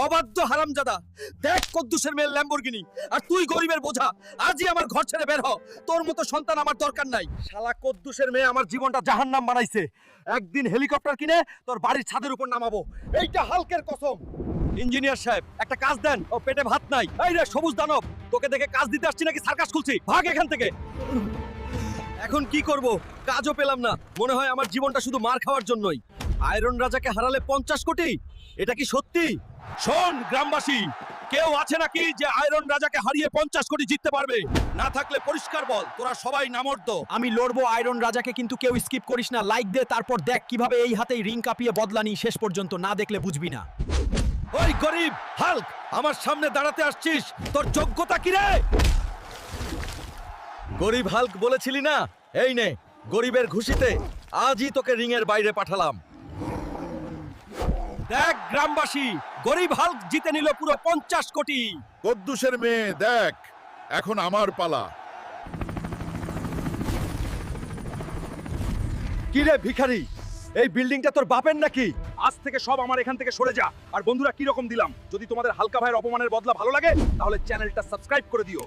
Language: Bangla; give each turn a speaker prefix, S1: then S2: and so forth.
S1: অবাধ্য হারামজাদা, দেখ কদ্দুসের মেয়ে ল্যাম্বরগিনি, আর তুই গরিবের বোঝা। আজই আমার ঘর ছেড়ে বের হ, তোর মতো সন্তান আমার দরকার নাই। শালা কদ্দুসের মেয়ে আমার জীবনটা জাহান্নাম বানাইছে। একদিন হেলিকপ্টার কিনে তোর বাড়ির ছাদের উপর নামাবো, এইটা হালকের কসম। ইঞ্জিনিয়ার সাহেব, একটা কাজ দেন, ও পেটে ভাত নাই। এই রে সবুজ দানব, তোকে দেখে কাজ দিতে আসছি নাকি সার্কাস খুলছি? ভাগ এখান থেকে। এখন কি করব, কাজও পেলাম না। মনে হয় আমার জীবনটা শুধু মার খাওয়ার জন্যই। আয়রন রাজাকে হারালে 50 কোটি, এটা কি সত্যি? শোন গ্রামবাসী, কেউ আছে নাকি যে আয়রন রাজাকে হারিয়ে 50 কোটি জিততে পারবে? না থাকলে পরিষ্কার বল, তোরা সবাই নামর্দ।
S2: আমি লড়বো আয়রন রাজাকে, কিন্তু কেউ স্কিপ করিস না। লাইক দে, তারপর দেখ কিভাবে এই হাতেই রিং কাঁপিয়ে বদলানি। শেষ পর্যন্ত না দেখলে বুঝবি না।
S1: ওই গরিব হাল্ক, আমার সামনে দাঁড়াতে আসছিস, তোর যোগ্যতা কি রে? গরিব হাল্ক বলেছিলি না, এই নে গরিবের ঘুষিতে আজই তোকে রিং এর বাইরে পাঠালাম। দেখ গ্রামবাসী, গরিব হাল্ক জিতে নিল পুরো 50 কোটি।
S3: কদ্দুসের মেয়ে দেখ, এখন আমার পালা।
S1: কি রে ভিখারি, এই বিল্ডিংটা তোর বাপের নাকি? আজ থেকে সব আমার এখান থেকে সরে যা। আর বন্ধুরা, কি রকম দিলাম? যদি তোমাদের হালকা ভাইয়ের অপমানের বদলা ভালো লাগে তাহলে চ্যানেলটা সাবস্ক্রাইব করে দিও।